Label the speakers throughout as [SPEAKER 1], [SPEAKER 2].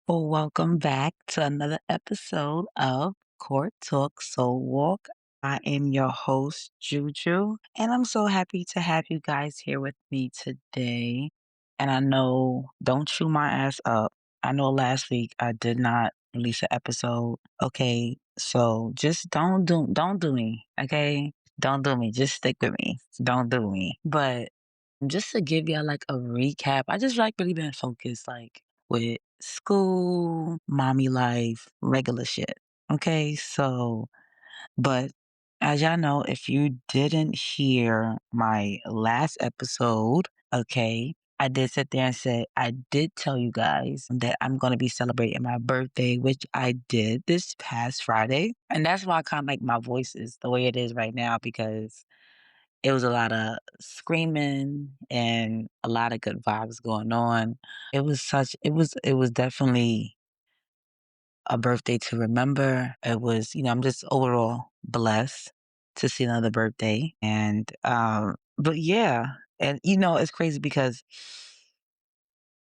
[SPEAKER 1] Well, welcome back to another episode of Court Talk Soul Walk. I am your host, Juju, and I'm so happy to have you guys here with me today. And I know, don't chew my ass up. I know last week I did not release an episode. Okay, so just don't do me. Okay, don't do me. Just stick with me. Don't do me. But just to give y'all like a recap, I just like really been focused like with school, mommy life, regular shit. Okay, so but as y'all know, if you didn't hear my last episode, okay, I did sit there and say I did tell you guys that I'm gonna be celebrating my birthday, which I did this past Friday. And that's why I kind of like my voice is the way it is right now because it was a lot of screaming and a lot of good vibes going on. It was definitely a birthday to remember. It was, I'm just overall blessed to see another birthday. And but yeah. And it's crazy because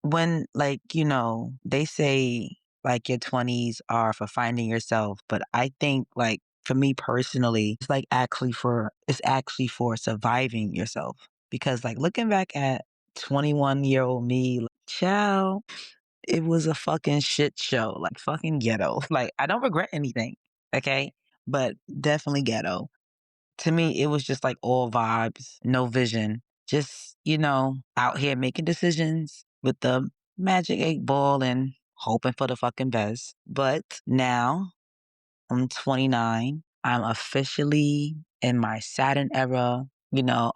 [SPEAKER 1] when they say like your 20s are for finding yourself, but I think like for me personally, it's actually for surviving yourself. Because like looking back at 21-year-old me, like, child, it was a fucking shit show, like fucking ghetto. Like I don't regret anything, okay? But definitely ghetto. To me, it was just like all vibes, no vision. Just, out here making decisions with the magic 8 ball and hoping for the fucking best. But now I'm 29. I'm officially in my Saturn era,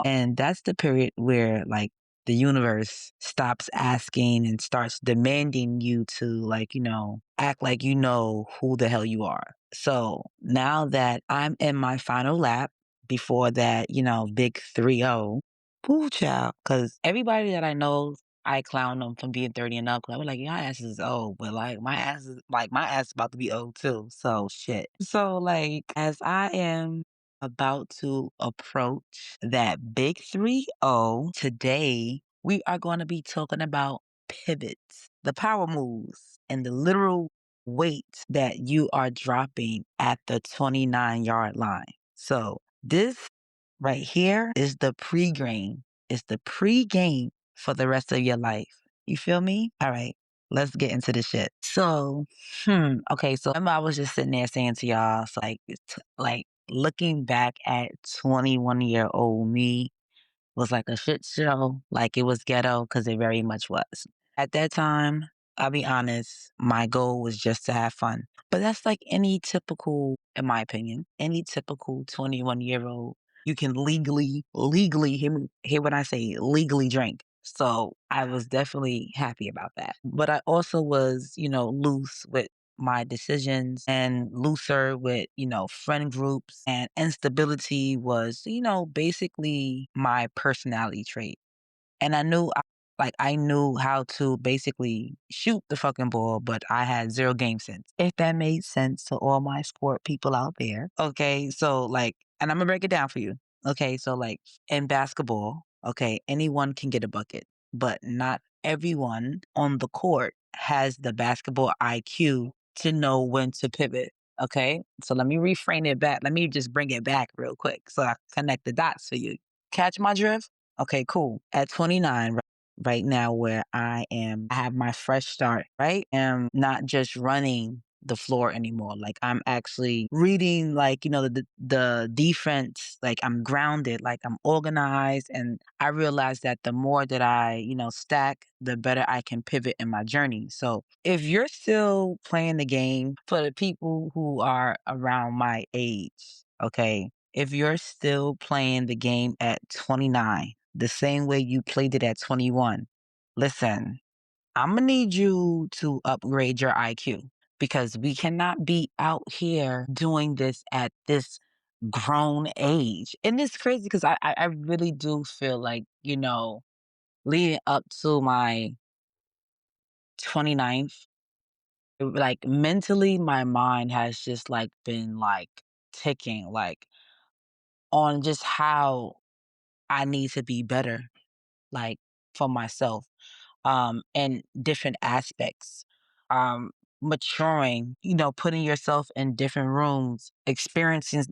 [SPEAKER 1] and that's the period where like the universe stops asking and starts demanding you to like, act like you know who the hell you are. So now that I'm in my final lap before that, big 3-0, woo child, because everybody that I know I clown them from being 30 and up. 'Cause I was like, your ass is old, but my ass is about to be old too. So shit. So like as I am about to approach that big 3-0 today, we are going to be talking about pivots, the power moves, and the literal weight that you are dropping at the 29-yard line. So this right here is the pre-game. It's the pre-game for the rest of your life. You feel me? All right, let's get into this shit. So, okay. So remember, I was just sitting there saying to y'all, so like looking back at 21-year-old me was like a shit show. Like it was ghetto because it very much was. At that time, I'll be honest, my goal was just to have fun. But that's like any typical, in my opinion, any typical 21-year-old. You can legally, hear what I say, legally drink. So I was definitely happy about that. But I also was, loose with my decisions and looser with, friend groups, and instability was, basically my personality trait. And I knew how to basically shoot the fucking ball, but I had zero game sense. If that made sense to all my sport people out there. Okay. So like, and I'm gonna break it down for you. Okay. So like in basketball, okay, anyone can get a bucket, but not everyone on the court has the basketball IQ to know when to pivot. Okay. So let me reframe it back. Let me just bring it back real quick so I connect the dots for you. Catch my drift? Okay, cool. At 29, right now, where I have my fresh start, right? Am not just running the floor anymore. Like I'm actually reading, like, the defense, like I'm grounded, like I'm organized. And I realize that the more that I, stack, the better I can pivot in my journey. So if you're still playing the game for the people who are around my age, okay, if you're still playing the game at 29, the same way you played it at 21, listen, I'm gonna need you to upgrade your IQ because we cannot be out here doing this at this grown age. And it's crazy because I really do feel like, leading up to my 29th, like mentally, my mind has just like been like ticking, like on just how I need to be better, like for myself, in different aspects. maturing, putting yourself in different rooms, experiencing,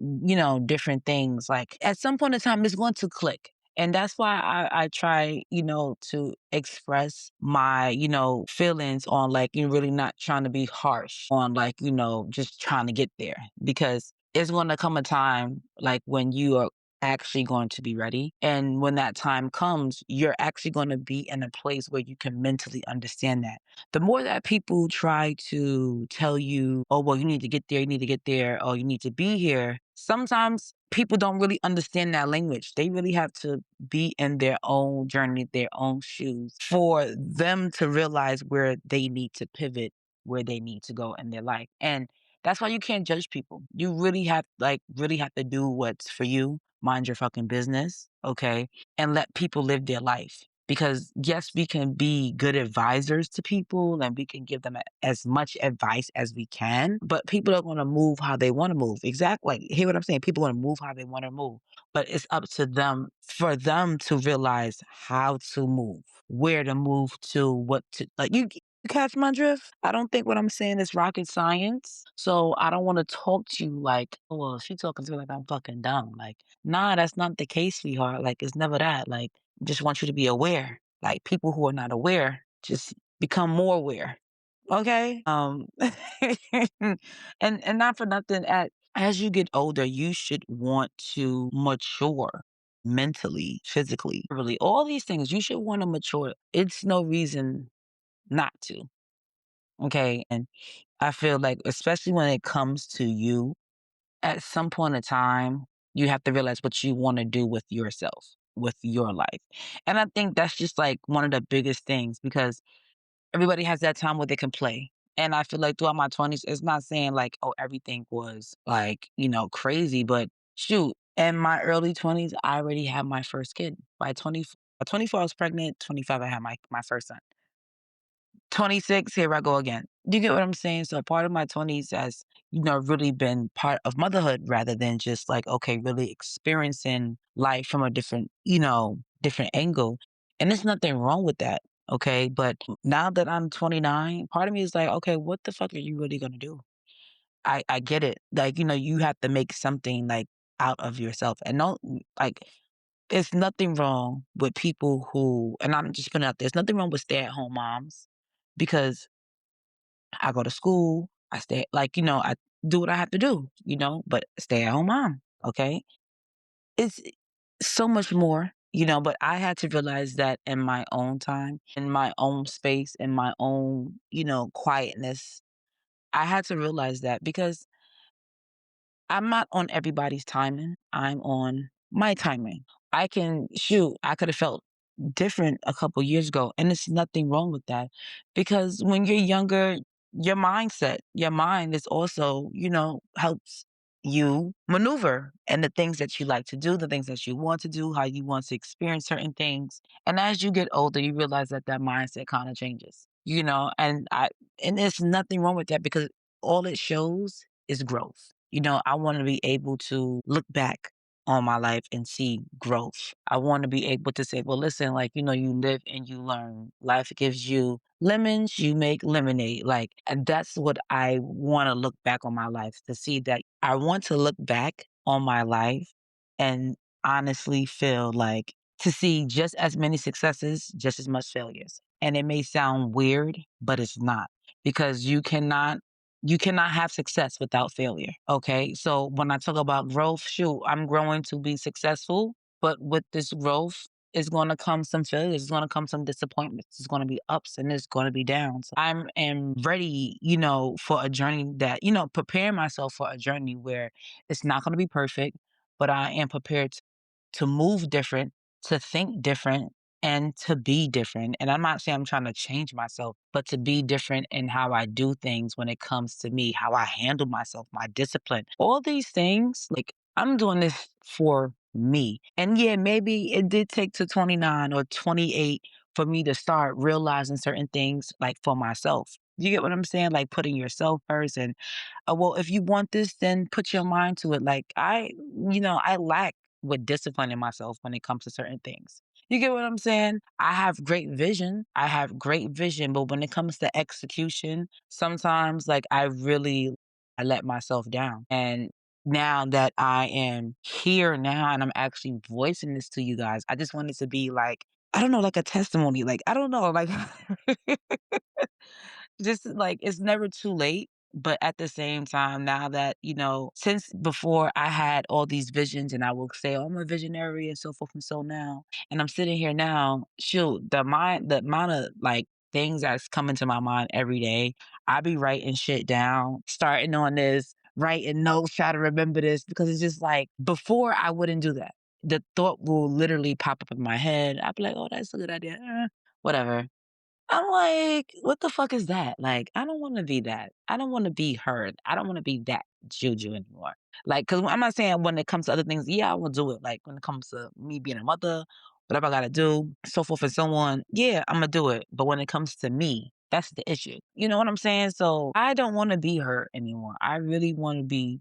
[SPEAKER 1] different things. Like at some point in time, it's going to click. And that's why I try, to express my, feelings on like, you really not trying to be harsh on like, just trying to get there. Because it's going to come a time like when you are actually going to be ready. And when that time comes, you're actually going to be in a place where you can mentally understand that. The more that people try to tell you, oh, well, you need to get there, you need to get there, or you need to be here, sometimes people don't really understand that language. They really have to be in their own journey, their own shoes for them to realize where they need to pivot, where they need to go in their life. And that's why you can't judge people. You really have to do what's for you, mind your fucking business, okay? And let people live their life. Because yes, we can be good advisors to people and we can give them as much advice as we can, but people are going to move how they want to move. Exactly. Like, hear what I'm saying? People are going to move how they want to move, but it's up to them for them to realize how to move, where to move to, what to like. You catch my drift? I don't think what I'm saying is rocket science. So I don't want to talk to you like, oh, well, she talking to me like I'm fucking dumb. Like, nah, that's not the case, sweetheart. Like, it's never that. Like, just want you to be aware. Like people who are not aware, just become more aware. Okay. And not for nothing. As you get older, you should want to mature mentally, physically, really. All these things you should want to mature. It's no reason not to. Okay. And I feel like, especially when it comes to you, at some point in time, you have to realize what you want to do with yourself, with your life. And I think that's just like one of the biggest things because everybody has that time where they can play. And I feel like throughout my 20s, it's not saying like, oh, everything was like, crazy, but shoot, in my early 20s, I already had my first kid. By 24, I was pregnant. 25, I had my first son. 26, here I go again. Do you get what I'm saying? So part of my 20s has, really been part of motherhood rather than just like, okay, really experiencing life from a different, different angle. And there's nothing wrong with that. Okay. But now that I'm 29, part of me is like, okay, what the fuck are you really going to do? I get it. Like, you have to make something like out of yourself and don't like, there's nothing wrong with people who, and I'm just putting it out there, there's nothing wrong with stay at home moms because I go to school, I stay, like, I do what I have to do, but stay at home mom. Okay. It's so much more, but I had to realize that in my own time, in my own space, in my own, quietness. I had to realize that because I'm not on everybody's timing. I'm on my timing. I could have felt different a couple years ago, and there's nothing wrong with that because when you're younger, your mind is also, helps you maneuver and the things that you like to do, the things that you want to do, how you want to experience certain things. And as you get older, you realize that that mindset kind of changes, and there's nothing wrong with that because all it shows is growth. I want to be able to look back on my life and see growth. I want to be able to say, well, listen, like, you live and you learn. Life gives you lemons, you make lemonade. Like, and that's what I want to look back on my life to see that I want to look back on my life and honestly feel like to see just as many successes, just as much failures. And it may sound weird, but it's not because you cannot have success without failure. Okay. So when I talk about growth, shoot, I'm growing to be successful, but with this growth, is going to come some failures. It's going to come some disappointments. It's going to be ups and it's going to be downs. I am ready, for a journey that, prepare myself for a journey where it's not going to be perfect, but I am prepared to move different, to think different, and to be different. And I'm not saying I'm trying to change myself, but to be different in how I do things when it comes to me, how I handle myself, my discipline, all these things. Like I'm doing this for me. And yeah, maybe it did take to 29 or 28 for me to start realizing certain things like for myself. You get what I'm saying? Like putting yourself first and well, if you want this, then put your mind to it. Like I lack with disciplining myself when it comes to certain things. You get what I'm saying? I have great vision. I have great vision, but when it comes to execution, sometimes like I let myself down. And now that I am here now and I'm actually voicing this to you guys, I just want it to be like, I don't know, like a testimony. Like, I don't know, like just like it's never too late. But at the same time, now that, since before I had all these visions and I will say, oh, I'm a visionary and so forth and so now, and I'm sitting here now, shoot, the amount of like things that's coming to my mind every day, I be writing shit down, starting on this, writing notes, try to remember this, because it's just like before I wouldn't do that. The thought will literally pop up in my head. I'd be like, oh, that's a good idea. Whatever. I'm like, "What the fuck is that?" Like, I don't wanna be that. I don't wanna be her. I don't wanna be that Juju anymore. Like, because 'cause I'm not saying when it comes to other things, yeah, I will do it. Like, when it comes to me being a mother, whatever I gotta do, so forth and so on, yeah, Imma do it. But when it comes to me, that's the issue. You know what I'm saying? So, I don't wanna be her anymore. I wanna be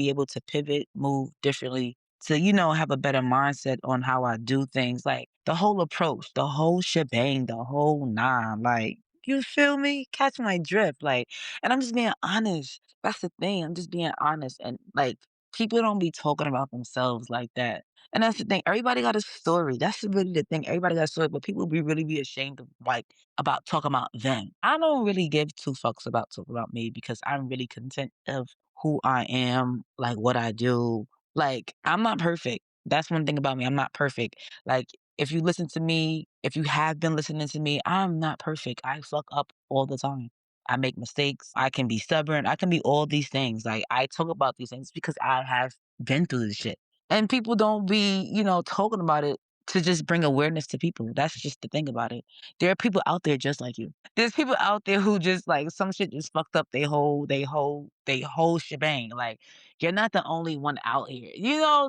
[SPEAKER 1] able to pivot, move differently to, have a better mindset on how I do things, like the whole approach, the whole shebang, the whole nine. Like, you feel me? Catch my drift. Like, and I'm just being honest. That's the thing. I'm just being honest. And like, people don't be talking about themselves like that. And that's the thing. Everybody got a story. That's really the thing. Everybody got a story, but people really be ashamed of like about talking about them. I don't really give two fucks about talking about me because I'm really content of who I am, like what I do, like, I'm not perfect. That's one thing about me, I'm not perfect. Like, if you listen to me, if you have been listening to me, I'm not perfect. I fuck up all the time. I make mistakes. I can be stubborn. I can be all these things. Like, I talk about these things because I have been through this shit. And people don't be, talking about it to just bring awareness to people. That's just the thing about it. There are people out there just like you. There's people out there who just like some shit just fucked up they whole shebang. Like, you're not the only one out here.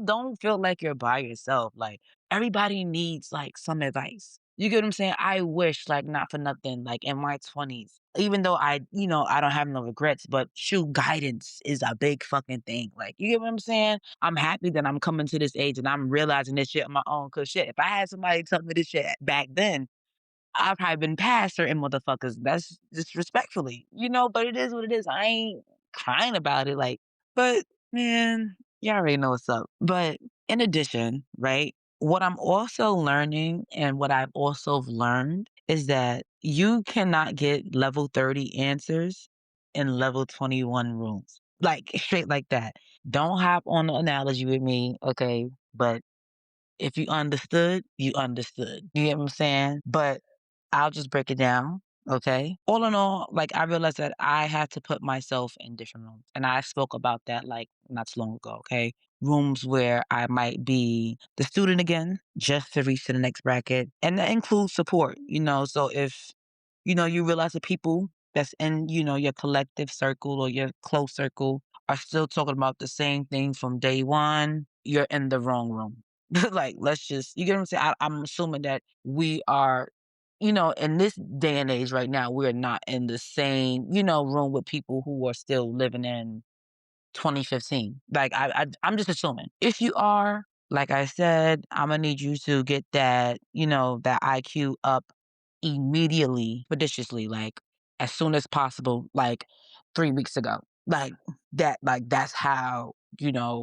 [SPEAKER 1] Don't feel like you're by yourself. Like, everybody needs like some advice. You get what I'm saying? I wish, like, not for nothing, like in my 20s, even though I don't have no regrets, but shoot, guidance is a big fucking thing. Like, you get what I'm saying? I'm happy that I'm coming to this age and I'm realizing this shit on my own. Cause shit, if I had somebody tell me this shit back then, I've probably been past certain motherfuckers. That's disrespectfully, but it is what it is. I ain't crying about it. Like, but man, you already know what's up. But in addition, right, what I'm also learning and what I've also learned is that you cannot get level 30 answers in level 21 rooms. Like, straight like that. Don't hop on the analogy with me, okay? But if you understood, you understood. You get what I'm saying? But I'll just break it down. Okay. All in all, like I realized that I had to put myself in different rooms. And I spoke about that like not too long ago. Okay. Rooms where I might be the student again, just to reach to the next bracket. And that includes support, So if, you realize the people that's in, your collective circle or your close circle are still talking about the same thing from day one, you're in the wrong room. Like, let's just, you get what I'm saying? I'm assuming that we are, in this day and age right now, we're not in the same, room with people who are still living in 2015. Like, I'm just assuming. If you are, like I said, I'm gonna need you to get that, that IQ up immediately, expeditiously, like as soon as possible, like 3 weeks ago. Like that's how,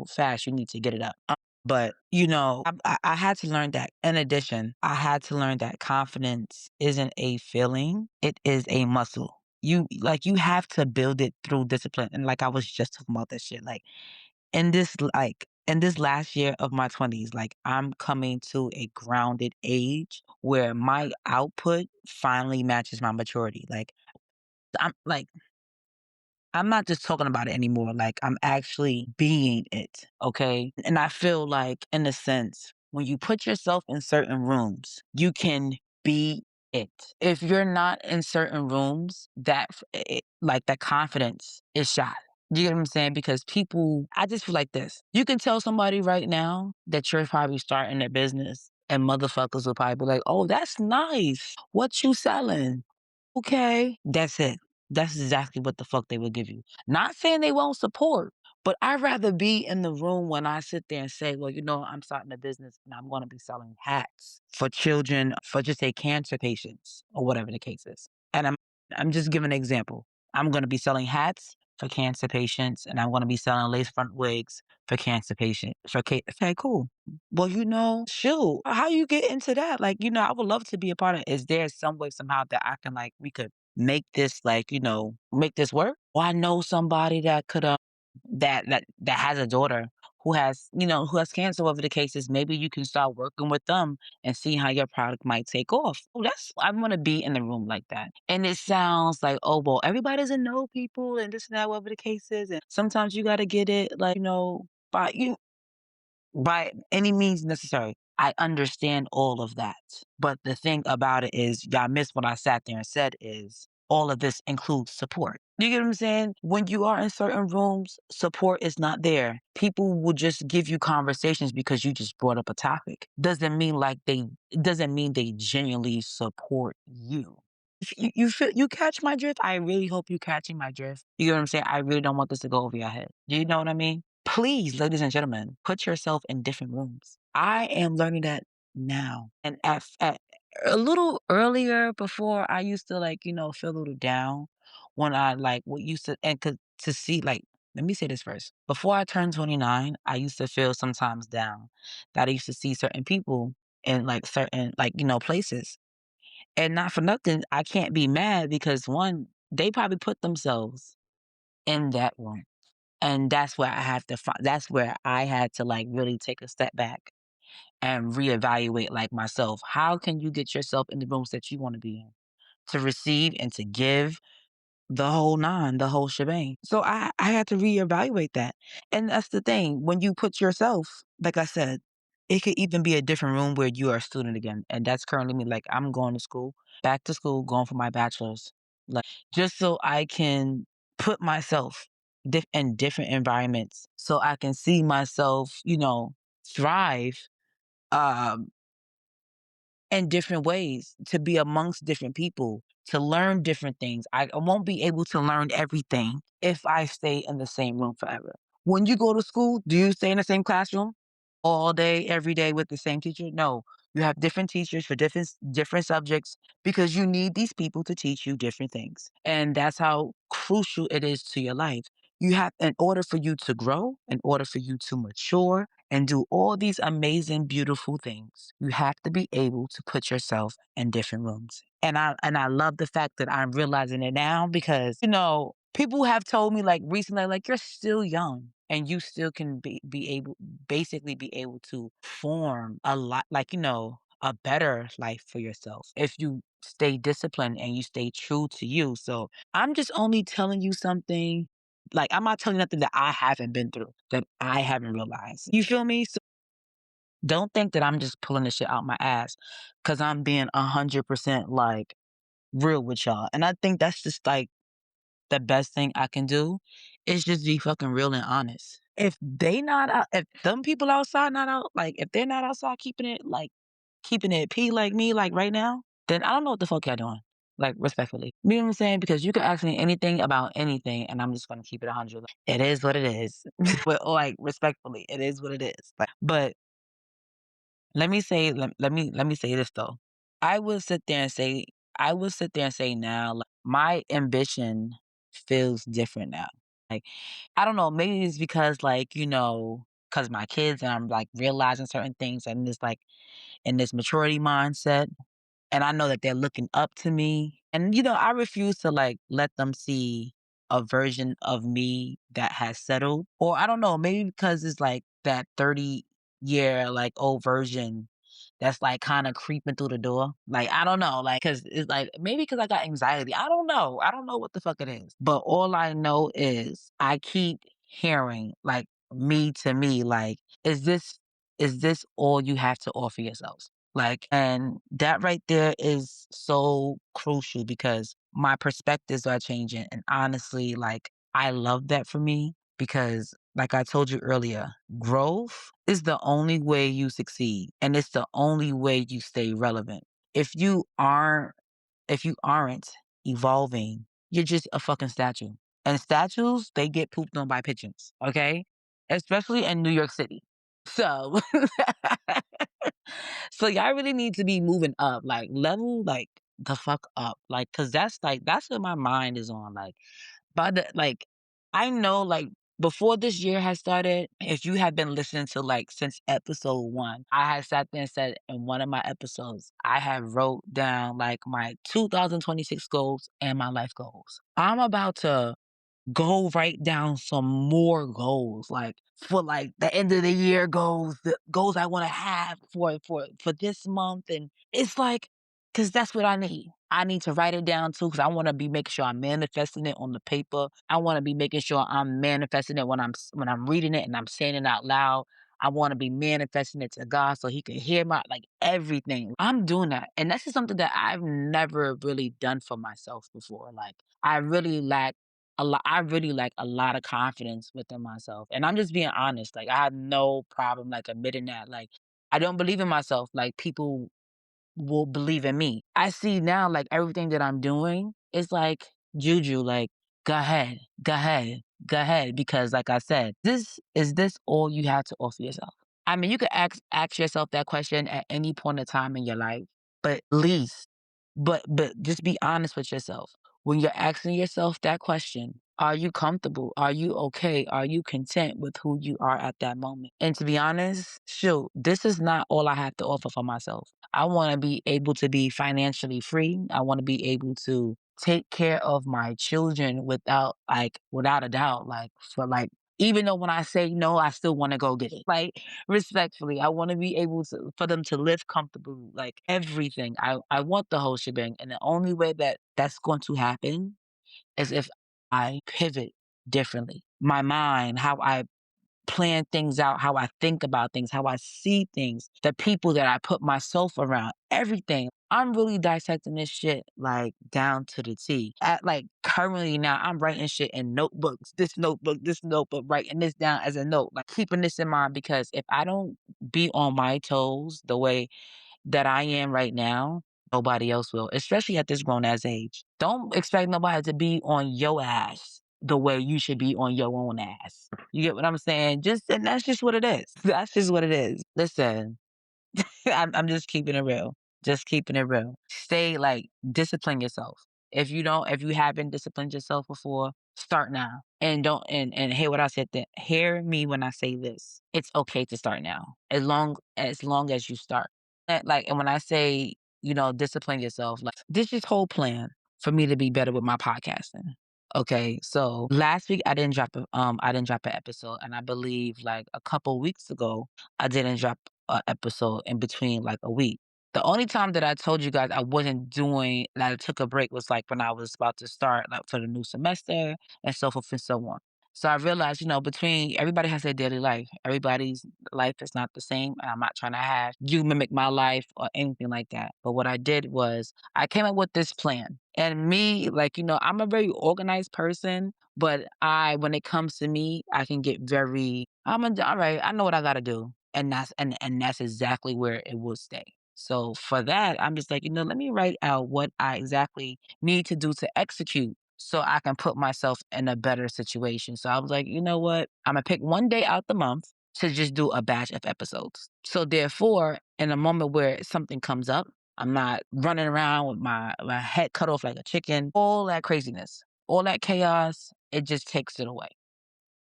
[SPEAKER 1] fast you need to get it up. But, I had to learn that. In addition, I had to learn that confidence isn't a feeling, it is a muscle. You have to build it through discipline. And like I was just talking about that shit. In this last year of my 20s, like I'm coming to a grounded age where my output finally matches my maturity. Like I'm not just talking about it anymore. Like I'm actually being it. Okay. And I feel like, in a sense, when you put yourself in certain rooms, you can be it. If you're not in certain rooms, like that confidence is shot. You get what I'm saying? Because I just feel like this. You can tell somebody right now that you're probably starting a business and motherfuckers will probably be like, oh, that's nice. What you selling? Okay, that's it. That's exactly what the fuck they will give you. Not saying they won't support, But I'd rather be in the room when I sit there and say, "Well, I'm starting a business and I'm gonna be selling hats for children, for just say cancer patients," or whatever the case is. And I'm just giving an example. I'm gonna be selling hats for cancer patients, and I'm gonna be selling lace front wigs for cancer patients. Okay, cool. Well, shoot, how you get into that? Like, I would love to be a part of. Is there some way somehow that I can like we could make this like, make this work? Or I know somebody that could that has a daughter who has cancer, whatever the case is. Maybe you can start working with them and see how your product might take off. Oh, that's I want to be in the room like that. And it sounds like, oh well, everybody doesn't know people and this and that, whatever the case is. And sometimes you gotta get it like, by by any means necessary. I understand all of that. But the thing about it is, y'all missed what I sat there and said is all of this includes support. You get what I'm saying? When you are in certain rooms, support is not there. People will just give you conversations because you just brought up a topic. It doesn't mean they genuinely support you. You catch my drift? I really hope you catching my drift. You know what I'm saying? I really don't want this to go over your head. Do you know what I mean? Please, ladies and gentlemen, put yourself in different rooms. I am learning that now. And at a little earlier before I used to like, feel a little down when I like what used to and to see like let me say this first. Before I turned 29, I used to feel sometimes down that I used to see certain people in like certain like, places. And not for nothing, I can't be mad because one, they probably put themselves in that room. And that's where I had to like really take a step back and reevaluate like myself. How can you get yourself in the rooms that you want to be in to receive and to give the whole nine, the whole shebang? So I had to reevaluate that. And that's the thing. When you put yourself, like I said, it could even be a different room where you are a student again. And that's currently me. Like I'm going to school, back to school, going for my bachelor's. Like just so I can put myself in different environments so I can see myself, thrive um in different ways, to be amongst different people, to learn different things. I won't be able to learn everything if I stay in the same room forever. When you go to school, do you stay in the same classroom all day, every day with the same teacher? No. You have different teachers for different subjects because you need these people to teach you different things. And that's how crucial it is to your life. In order for you to grow, in order for you to mature and do all these amazing, beautiful things, you have to be able to put yourself in different rooms. And I love the fact that I'm realizing it now because, people have told me like recently, like you're still young and you still can be able basically be able to form a lot like, a better life for yourself if you stay disciplined and you stay true to you. So I'm just only telling you something like, I'm not telling you nothing that I haven't been through, that I haven't realized. You feel me? So don't think that I'm just pulling this shit out my ass because I'm being 100% like real with y'all. And I think that's just like the best thing I can do is just be fucking real and honest. If them people outside not out, like if they're not outside keeping it P like me, like right now, then I don't know what the fuck y'all doing. Like respectfully. You know what I'm saying? Because you can ask me anything about anything and I'm just gonna keep it 100. It is what it is. But like respectfully, it is what it is. But let me say this though. I would sit there and say I would sit there and say now, like, my ambition feels different now. Like, I don't know, maybe it's because like, because my kids and I'm like realizing certain things and this like in this maturity mindset. And I know that they're looking up to me. And, I refuse to like let them see a version of me that has settled. Or I don't know, maybe because it's like that 30-year like old version that's like kind of creeping through the door. Like, I don't know, like, cause it's like maybe because I got anxiety. I don't know. I don't know what the fuck it is. But all I know is I keep hearing like me to me, like, is this all you have to offer yourselves? Like, and that right there is so crucial because my perspectives are changing. And honestly, like, I love that for me because, like I told you earlier, growth is the only way you succeed and it's the only way you stay relevant. If you aren't, if you aren't evolving, you're just a fucking statue. And statues, they get pooped on by pigeons, okay? Especially in New York City. So, so y'all really need to be moving up, like level like the fuck up. Cause that's what my mind is on. I know before this year has started, if you have been listening to since episode one, I had sat there and said in one of my episodes, I have wrote down my 2026 goals and my life goals. I'm about to go write down some more goals, for the end of the year goals, the goals I want to have for this month, and it's because that's what I need. I need to write it down too, because I want to be making sure I'm manifesting it on the paper. I want to be making sure I'm manifesting it when I'm reading it and I'm saying it out loud. I want to be manifesting it to God so He can hear my everything. I'm doing that, and this is something that I've never really done for myself before. I really lack I really lack a lot of confidence within myself, and I'm just being honest. I have no problem admitting that. I don't believe in myself. People will believe in me. I see now everything that I'm doing is juju. Go ahead, go ahead, go ahead. Because I said, this all you have to offer yourself? I mean, you could ask yourself that question at any point in time in your life, but least, but just be honest with yourself. When you're asking yourself that question, are you comfortable? Are you okay? Are you content with who you are at that moment? And to be honest, shoot, this is not all I have to offer for myself. I want to be able to be financially free. I want to be able to take care of my children without a doubt. Even though when I say no, I still want to go get it. Respectfully, I want to be able to for them to live comfortably, everything. I want the whole shebang, and the only way that that's going to happen is if I pivot differently. My mind, how I plan things out, how I think about things, how I see things, the people that I put myself around, everything. I'm really dissecting this shit down to the T. At currently now, I'm writing shit in notebooks, this notebook, writing this down as a note, keeping this in mind because if I don't be on my toes the way that I am right now, nobody else will, especially at this grown ass age. Don't expect nobody to be on your ass the way you should be on your own ass. You get what I'm saying? And that's just what it is. That's just what it is. Listen, I'm just keeping it real. Just keeping it real. Stay discipline yourself. If you haven't disciplined yourself before, start now. And don't and hear what I said then. Hear me when I say this. It's okay to start now. As long as you start. And when I say, discipline yourself, this is whole plan for me to be better with my podcasting. Okay, so last week I didn't drop an episode, and I believe a couple weeks ago I didn't drop an episode in between a week. The only time that I told you guys I wasn't doing that I took a break was when I was about to start for the new semester and so forth and so on. So I realized, between everybody has their daily life. Everybody's life is not the same. And I'm not trying to have you mimic my life or anything like that. But what I did was I came up with this plan. And me, I'm a very organized person, but when it comes to me, I can get all right, I know what I gotta do. And that's exactly where it will stay. So for that, I'm just let me write out what I exactly need to do to execute so I can put myself in a better situation. So I was like, you know what? I'm gonna pick one day out the month to just do a batch of episodes. So therefore, in a moment where something comes up, I'm not running around with my head cut off like a chicken, all that craziness, all that chaos, it just takes it away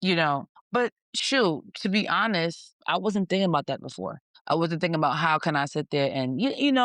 [SPEAKER 1] you know. But shoot, to be honest, I wasn't thinking about that before. I wasn't thinking about how can I sit there and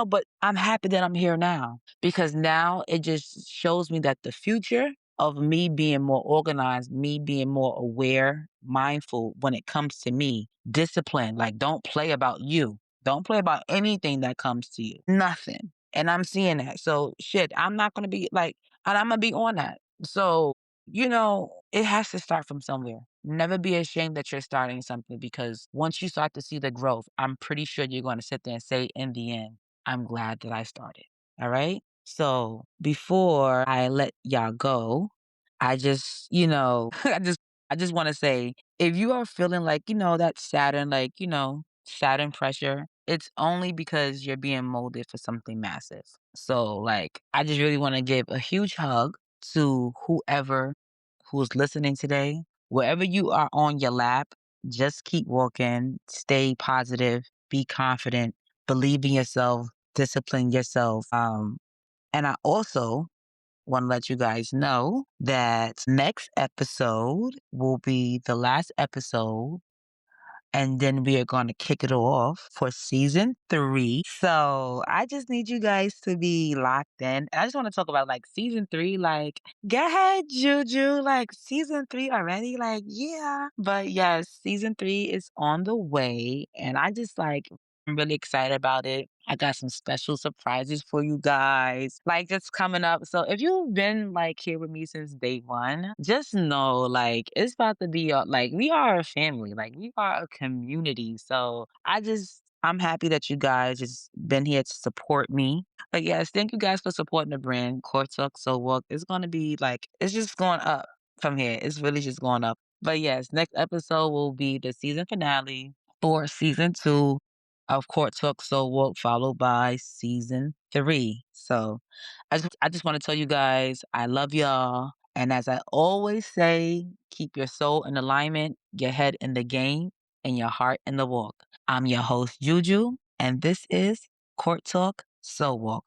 [SPEAKER 1] but I'm happy that I'm here now because now it just shows me that the future of me being more organized, me being more aware, mindful when it comes to me, discipline, don't play about you. Don't play about anything that comes to you. Nothing. And I'm seeing that. So shit, I'm not going to be and I'm going to be on that. So it has to start from somewhere. Never be ashamed that you're starting something because once you start to see the growth, I'm pretty sure you're going to sit there and say, in the end, I'm glad that I started. All right. So before I let y'all go, I just, I just want to say if you are feeling that Saturn, Saturn pressure, it's only because you're being molded for something massive. So, I just really want to give a huge hug to who's listening today, wherever you are on your lap, just keep walking, stay positive, be confident, believe in yourself, discipline yourself. And I also want to let you guys know that next episode will be the last episode, and then we are going to kick it off for season 3. So I just need you guys to be locked in. And I just want to talk about like season 3. Like, go ahead, Juju. Like, season 3 already? Like, yeah. But yes, season 3 is on the way. And I'm really excited about it. I got some special surprises for you guys, like just coming up. So if you've been like here with me since day one, just know like it's about to be like we are a family, like we are a community. So I'm happy that you guys just been here to support me. But yes, thank you guys for supporting the brand. Court Talk So Walk is gonna be like it's just going up from here. It's really just going up. But yes, next episode will be the season finale for season 2 of Court Talk So Woke, followed by season 3. So I just want to tell you guys, I love y'all. And as I always say, keep your soul in alignment, your head in the game, and your heart in the walk. I'm your host, Juju, and this is Court Talk So Walk.